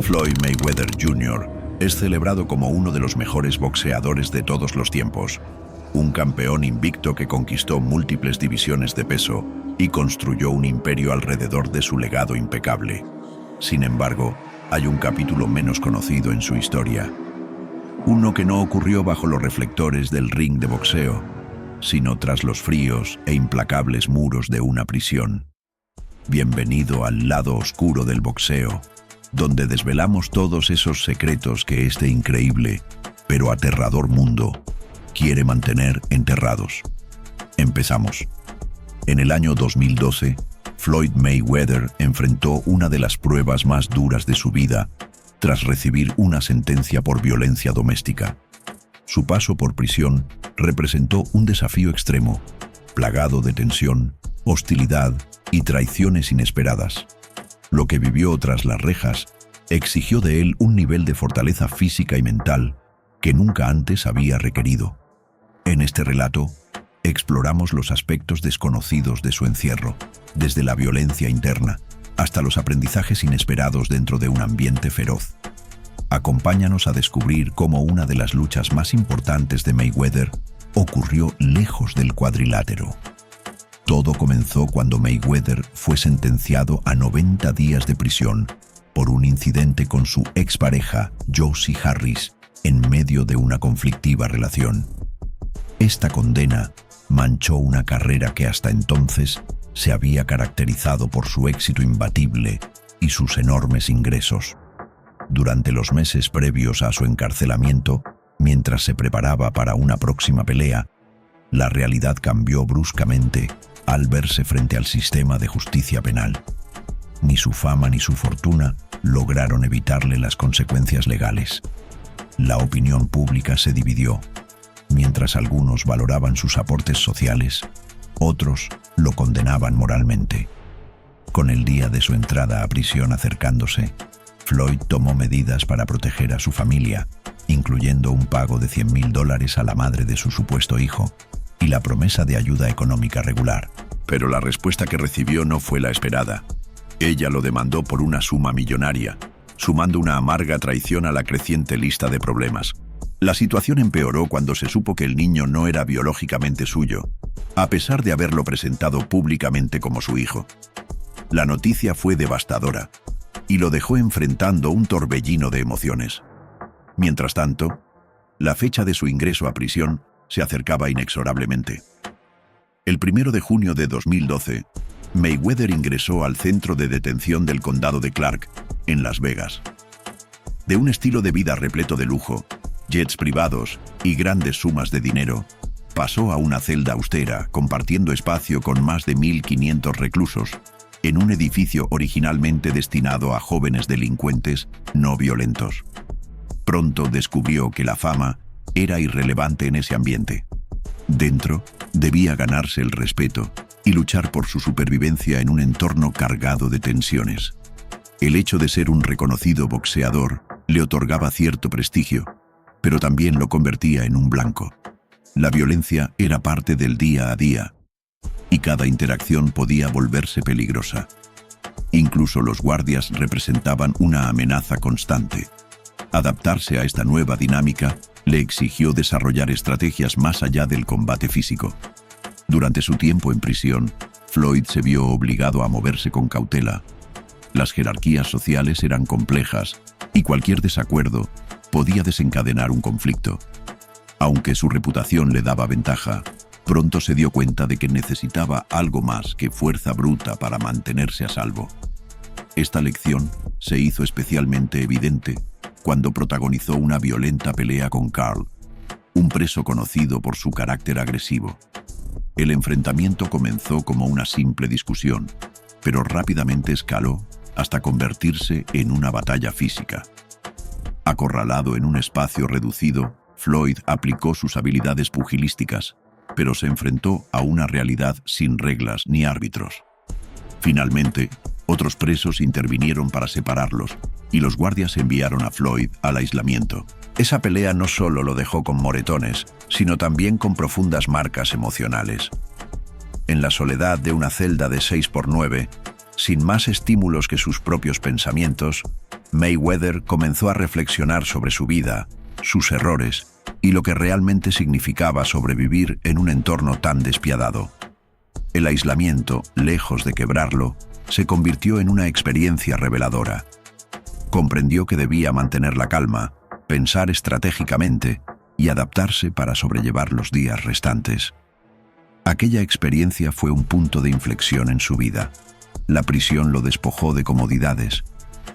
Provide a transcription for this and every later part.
Floyd Mayweather Jr. es celebrado como uno de los mejores boxeadores de todos los tiempos, un campeón invicto que conquistó múltiples divisiones de peso y construyó un imperio alrededor de su legado impecable. Sin embargo, hay un capítulo menos conocido en su historia, uno que no ocurrió bajo los reflectores del ring de boxeo, sino tras los fríos e implacables muros de una prisión. Bienvenido al lado oscuro del boxeo, donde desvelamos todos esos secretos que este increíble, pero aterrador mundo quiere mantener enterrados. Empezamos. En el año 2012, Floyd Mayweather enfrentó una de las pruebas más duras de su vida tras recibir una sentencia por violencia doméstica. Su paso por prisión representó un desafío extremo, plagado de tensión, hostilidad y traiciones inesperadas. Lo que vivió tras las rejas exigió de él un nivel de fortaleza física y mental que nunca antes había requerido. En este relato, exploramos los aspectos desconocidos de su encierro, desde la violencia interna hasta los aprendizajes inesperados dentro de un ambiente feroz. Acompáñanos a descubrir cómo una de las luchas más importantes de Mayweather ocurrió lejos del cuadrilátero. Todo comenzó cuando Mayweather fue sentenciado a 90 días de prisión por un incidente con su expareja, Josie Harris, en medio de una conflictiva relación. Esta condena manchó una carrera que hasta entonces se había caracterizado por su éxito imbatible y sus enormes ingresos. Durante los meses previos a su encarcelamiento, mientras se preparaba para una próxima pelea, la realidad cambió bruscamente al verse frente al sistema de justicia penal. Ni su fama ni su fortuna lograron evitarle las consecuencias legales. La opinión pública se dividió. Mientras algunos valoraban sus aportes sociales, otros lo condenaban moralmente. Con el día de su entrada a prisión acercándose, Floyd tomó medidas para proteger a su familia, incluyendo un pago de $100,000 a la madre de su supuesto hijo y la promesa de ayuda económica regular. Pero la respuesta que recibió no fue la esperada. Ella lo demandó por una suma millonaria, sumando una amarga traición a la creciente lista de problemas. La situación empeoró cuando se supo que el niño no era biológicamente suyo, a pesar de haberlo presentado públicamente como su hijo. La noticia fue devastadora y lo dejó enfrentando un torbellino de emociones. Mientras tanto, la fecha de su ingreso a prisión se acercaba inexorablemente. El 1 de junio de 2012, Mayweather ingresó al centro de detención del condado de Clark, en Las Vegas. De un estilo de vida repleto de lujo, jets privados y grandes sumas de dinero, pasó a una celda austera, compartiendo espacio con más de 1.500 reclusos, en un edificio originalmente destinado a jóvenes delincuentes no violentos. Pronto descubrió que la fama era irrelevante en ese ambiente. Dentro, debía ganarse el respeto y luchar por su supervivencia en un entorno cargado de tensiones. El hecho de ser un reconocido boxeador le otorgaba cierto prestigio, pero también lo convertía en un blanco. La violencia era parte del día a día, y cada interacción podía volverse peligrosa. Incluso los guardias representaban una amenaza constante. Adaptarse a esta nueva dinámica le exigió desarrollar estrategias más allá del combate físico. Durante su tiempo en prisión, Floyd se vio obligado a moverse con cautela. Las jerarquías sociales eran complejas y cualquier desacuerdo podía desencadenar un conflicto. Aunque su reputación le daba ventaja, pronto se dio cuenta de que necesitaba algo más que fuerza bruta para mantenerse a salvo. Esta lección se hizo especialmente evidente cuando protagonizó una violenta pelea con Carl, un preso conocido por su carácter agresivo. El enfrentamiento comenzó como una simple discusión, pero rápidamente escaló hasta convertirse en una batalla física. Acorralado en un espacio reducido, Floyd aplicó sus habilidades pugilísticas, pero se enfrentó a una realidad sin reglas ni árbitros. Finalmente, otros presos intervinieron para separarlos, y los guardias enviaron a Floyd al aislamiento. Esa pelea no solo lo dejó con moretones, sino también con profundas marcas emocionales. En la soledad de una celda de 6x9, sin más estímulos que sus propios pensamientos, Mayweather comenzó a reflexionar sobre su vida, sus errores y lo que realmente significaba sobrevivir en un entorno tan despiadado. El aislamiento, lejos de quebrarlo, se convirtió en una experiencia reveladora. Comprendió que debía mantener la calma, pensar estratégicamente y adaptarse para sobrellevar los días restantes. Aquella experiencia fue un punto de inflexión en su vida. La prisión lo despojó de comodidades,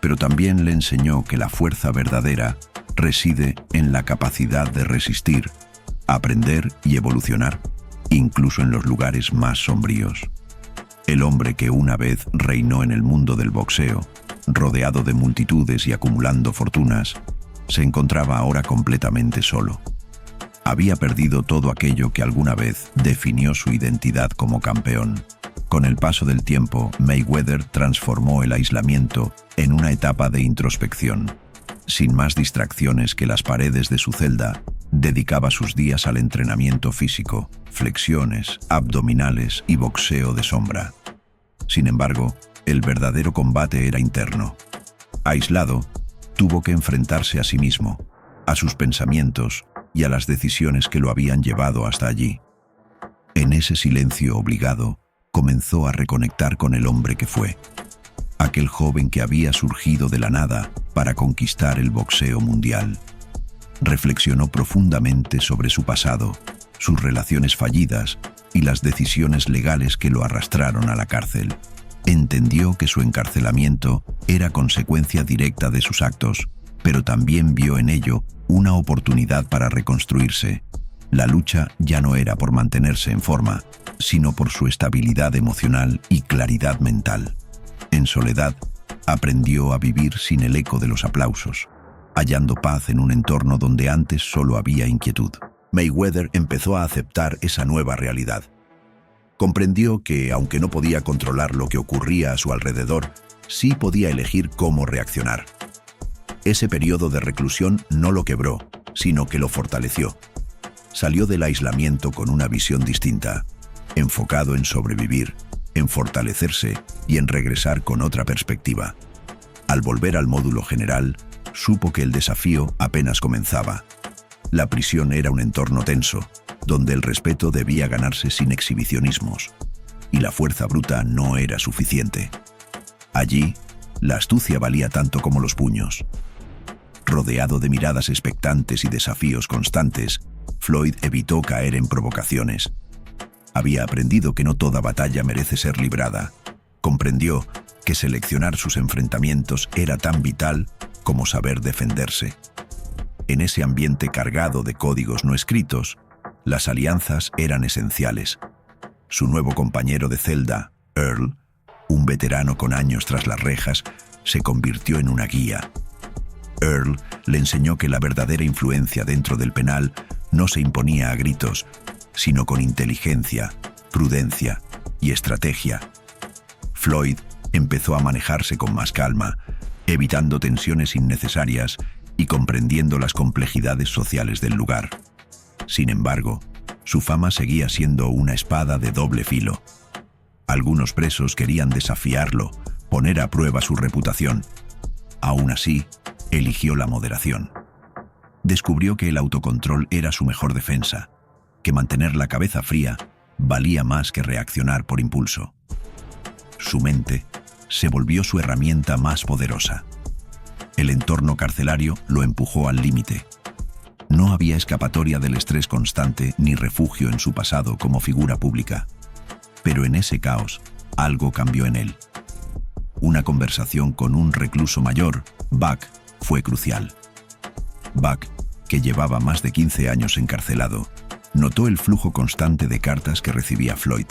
pero también le enseñó que la fuerza verdadera reside en la capacidad de resistir, aprender y evolucionar, incluso en los lugares más sombríos. El hombre que una vez reinó en el mundo del boxeo, rodeado de multitudes y acumulando fortunas, se encontraba ahora completamente solo. Había perdido todo aquello que alguna vez definió su identidad como campeón. Con el paso del tiempo, Mayweather transformó el aislamiento en una etapa de introspección. Sin más distracciones que las paredes de su celda, dedicaba sus días al entrenamiento físico, flexiones, abdominales y boxeo de sombra. Sin embargo, el verdadero combate era interno. Aislado, tuvo que enfrentarse a sí mismo, a sus pensamientos y a las decisiones que lo habían llevado hasta allí. En ese silencio obligado, comenzó a reconectar con el hombre que fue, aquel joven que había surgido de la nada para conquistar el boxeo mundial. Reflexionó profundamente sobre su pasado, sus relaciones fallidas y las decisiones legales que lo arrastraron a la cárcel. Entendió que su encarcelamiento era consecuencia directa de sus actos, pero también vio en ello una oportunidad para reconstruirse. La lucha ya no era por mantenerse en forma, sino por su estabilidad emocional y claridad mental. En soledad, aprendió a vivir sin el eco de los aplausos, hallando paz en un entorno donde antes solo había inquietud. Mayweather empezó a aceptar esa nueva realidad. Comprendió que, aunque no podía controlar lo que ocurría a su alrededor, sí podía elegir cómo reaccionar. Ese periodo de reclusión no lo quebró, sino que lo fortaleció. Salió del aislamiento con una visión distinta, enfocado en sobrevivir, en fortalecerse y en regresar con otra perspectiva. Al volver al módulo general, supo que el desafío apenas comenzaba. La prisión era un entorno tenso, donde el respeto debía ganarse sin exhibicionismos, y la fuerza bruta no era suficiente. Allí, la astucia valía tanto como los puños. Rodeado de miradas expectantes y desafíos constantes, Floyd evitó caer en provocaciones. Había aprendido que no toda batalla merece ser librada. Comprendió que seleccionar sus enfrentamientos era tan vital como saber defenderse. En ese ambiente cargado de códigos no escritos, las alianzas eran esenciales. Su nuevo compañero de celda, Earl, un veterano con años tras las rejas, se convirtió en una guía. Earl le enseñó que la verdadera influencia dentro del penal no se imponía a gritos, sino con inteligencia, prudencia y estrategia. Floyd empezó a manejarse con más calma, evitando tensiones innecesarias y comprendiendo las complejidades sociales del lugar. Sin embargo, su fama seguía siendo una espada de doble filo. Algunos presos querían desafiarlo, poner a prueba su reputación. Aún así, eligió la moderación. Descubrió que el autocontrol era su mejor defensa, que mantener la cabeza fría valía más que reaccionar por impulso. Su mente se volvió su herramienta más poderosa. El entorno carcelario lo empujó al límite. No había escapatoria del estrés constante ni refugio en su pasado como figura pública. Pero en ese caos, algo cambió en él. Una conversación con un recluso mayor, Buck, fue crucial. Buck, que llevaba más de 15 años encarcelado, notó el flujo constante de cartas que recibía Floyd.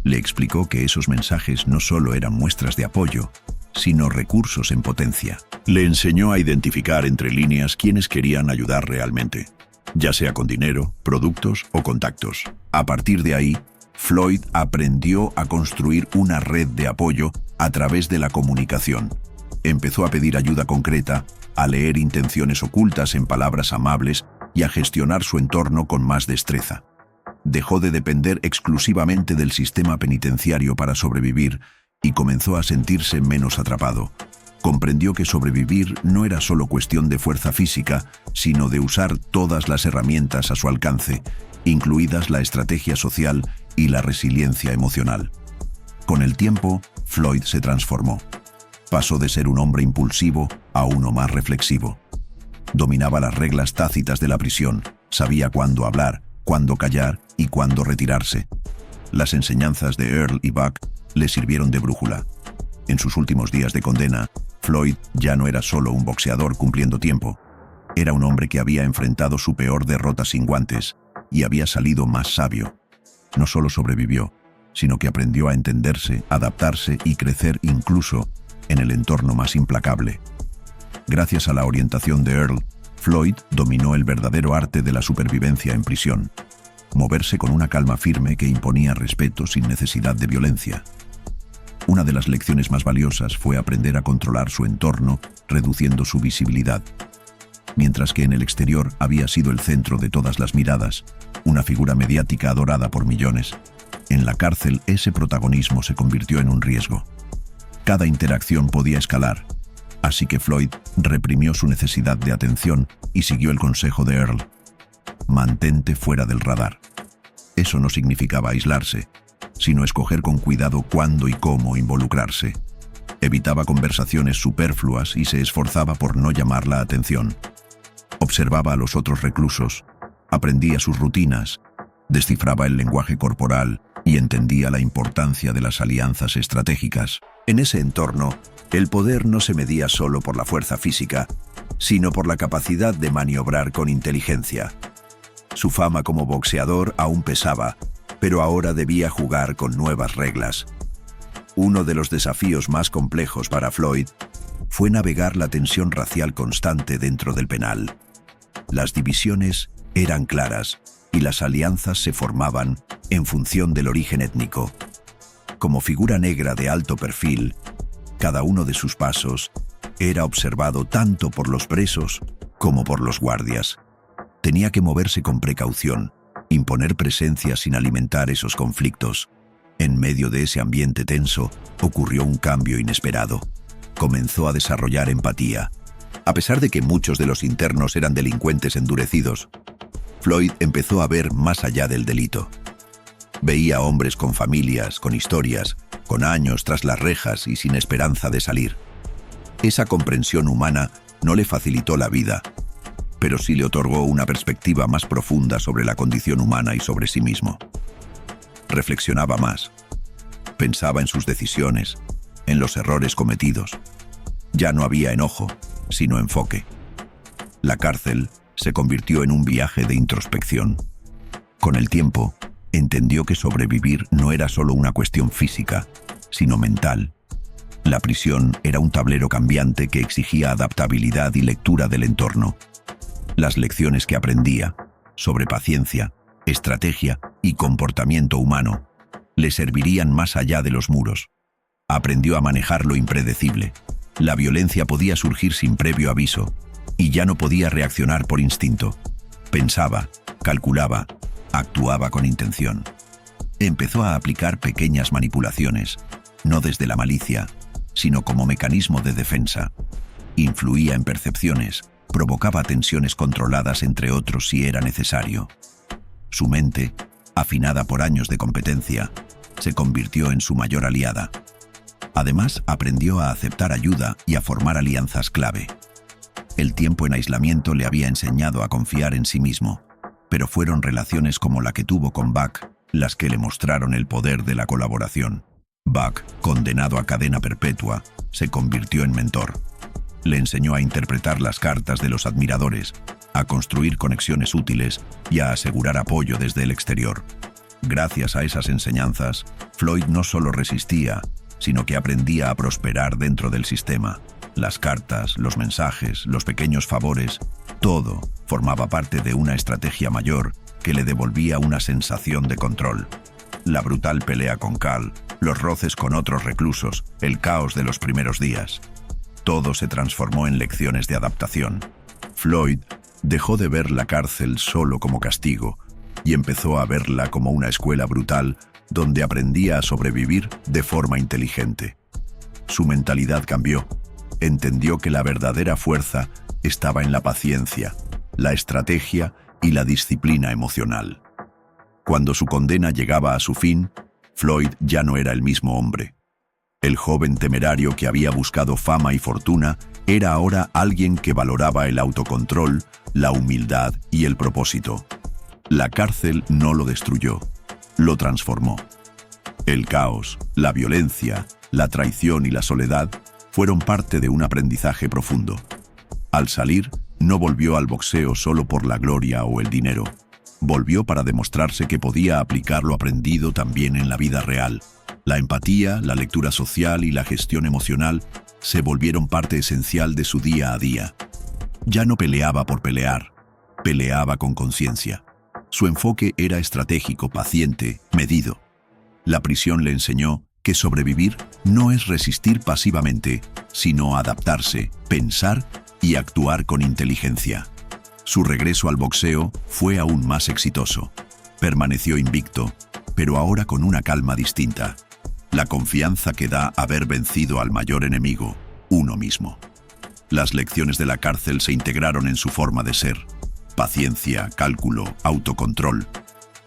Le explicó que esos mensajes no solo eran muestras de apoyo, sino recursos en potencia. Le enseñó a identificar entre líneas quienes querían ayudar realmente, ya sea con dinero, productos o contactos. A partir de ahí, Floyd aprendió a construir una red de apoyo a través de la comunicación. Empezó a pedir ayuda concreta, a leer intenciones ocultas en palabras amables y a gestionar su entorno con más destreza. Dejó de depender exclusivamente del sistema penitenciario para sobrevivir y comenzó a sentirse menos atrapado. Comprendió que sobrevivir no era solo cuestión de fuerza física, sino de usar todas las herramientas a su alcance, incluidas la estrategia social y la resiliencia emocional. Con el tiempo, Floyd se transformó. Pasó de ser un hombre impulsivo a uno más reflexivo. Dominaba las reglas tácitas de la prisión, sabía cuándo hablar, cuándo callar y cuándo retirarse. Las enseñanzas de Earl y Buck le sirvieron de brújula. En sus últimos días de condena, Floyd ya no era solo un boxeador cumpliendo tiempo. Era un hombre que había enfrentado su peor derrota sin guantes y había salido más sabio. No solo sobrevivió, sino que aprendió a entenderse, adaptarse y crecer incluso en el entorno más implacable. Gracias a la orientación de Earl, Floyd dominó el verdadero arte de la supervivencia en prisión. Moverse con una calma firme que imponía respeto sin necesidad de violencia. Una de las lecciones más valiosas fue aprender a controlar su entorno, reduciendo su visibilidad. Mientras que en el exterior había sido el centro de todas las miradas, una figura mediática adorada por millones, en la cárcel ese protagonismo se convirtió en un riesgo. Cada interacción podía escalar, así que Floyd reprimió su necesidad de atención y siguió el consejo de Earl. Mantente fuera del radar. Eso no significaba aislarse, sino escoger con cuidado cuándo y cómo involucrarse. Evitaba conversaciones superfluas y se esforzaba por no llamar la atención. Observaba a los otros reclusos, aprendía sus rutinas, descifraba el lenguaje corporal y entendía la importancia de las alianzas estratégicas. En ese entorno, el poder no se medía solo por la fuerza física, sino por la capacidad de maniobrar con inteligencia. Su fama como boxeador aún pesaba, pero ahora debía jugar con nuevas reglas. Uno de los desafíos más complejos para Floyd fue navegar la tensión racial constante dentro del penal. Las divisiones eran claras y las alianzas se formaban en función del origen étnico. Como figura negra de alto perfil, cada uno de sus pasos era observado tanto por los presos como por los guardias. Tenía que moverse con precaución, imponer presencia sin alimentar esos conflictos. En medio de ese ambiente tenso, ocurrió un cambio inesperado. Comenzó a desarrollar empatía. A pesar de que muchos de los internos eran delincuentes endurecidos, Floyd empezó a ver más allá del delito. Veía hombres con familias, con historias, con años tras las rejas y sin esperanza de salir. Esa comprensión humana no le facilitó la vida, pero sí le otorgó una perspectiva más profunda sobre la condición humana y sobre sí mismo. Reflexionaba más. Pensaba en sus decisiones, en los errores cometidos. Ya no había enojo, sino enfoque. La cárcel se convirtió en un viaje de introspección. Con el tiempo, entendió que sobrevivir no era solo una cuestión física, sino mental. La prisión era un tablero cambiante que exigía adaptabilidad y lectura del entorno. Las lecciones que aprendía sobre paciencia, estrategia y comportamiento humano le servirían más allá de los muros. Aprendió a manejar lo impredecible. La violencia podía surgir sin previo aviso y ya no podía reaccionar por instinto. Pensaba, calculaba, actuaba con intención. Empezó a aplicar pequeñas manipulaciones, no desde la malicia, sino como mecanismo de defensa. Influía en percepciones, provocaba tensiones controladas entre otros si era necesario. Su mente, afinada por años de competencia, se convirtió en su mayor aliada. Además, aprendió a aceptar ayuda y a formar alianzas clave. El tiempo en aislamiento le había enseñado a confiar en sí mismo, pero fueron relaciones como la que tuvo con Buck las que le mostraron el poder de la colaboración. Buck, condenado a cadena perpetua, se convirtió en mentor. Le enseñó a interpretar las cartas de los admiradores, a construir conexiones útiles y a asegurar apoyo desde el exterior. Gracias a esas enseñanzas, Floyd no solo resistía, sino que aprendía a prosperar dentro del sistema. Las cartas, los mensajes, los pequeños favores, todo formaba parte de una estrategia mayor que le devolvía una sensación de control. La brutal pelea con Cal, los roces con otros reclusos, el caos de los primeros días. Todo se transformó en lecciones de adaptación. Floyd dejó de ver la cárcel solo como castigo y empezó a verla como una escuela brutal donde aprendía a sobrevivir de forma inteligente. Su mentalidad cambió. entendió que la verdadera fuerza estaba en la paciencia, la estrategia y la disciplina emocional. Cuando su condena llegaba a su fin, Floyd ya no era el mismo hombre. El joven temerario que había buscado fama y fortuna era ahora alguien que valoraba el autocontrol, la humildad y el propósito. La cárcel no lo destruyó, lo transformó. El caos, la violencia, la traición y la soledad fueron parte de un aprendizaje profundo. Al salir, no volvió al boxeo solo por la gloria o el dinero. Volvió para demostrarse que podía aplicar lo aprendido también en la vida real. La empatía, la lectura social y la gestión emocional se volvieron parte esencial de su día a día. Ya no peleaba por pelear, peleaba con conciencia. Su enfoque era estratégico, paciente, medido. La prisión le enseñó que sobrevivir no es resistir pasivamente, sino adaptarse, pensar y actuar con inteligencia. Su regreso al boxeo fue aún más exitoso. Permaneció invicto, pero ahora con una calma distinta. La confianza que da haber vencido al mayor enemigo, uno mismo. Las lecciones de la cárcel se integraron en su forma de ser. Paciencia, cálculo, autocontrol.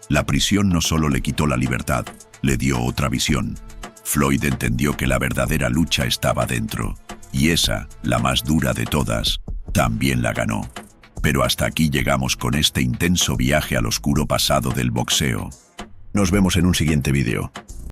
La prisión no solo le quitó la libertad, le dio otra visión. Floyd entendió que la verdadera lucha estaba dentro, y esa, la más dura de todas, también la ganó. Pero hasta aquí llegamos con este intenso viaje al oscuro pasado del boxeo. Nos vemos en un siguiente vídeo.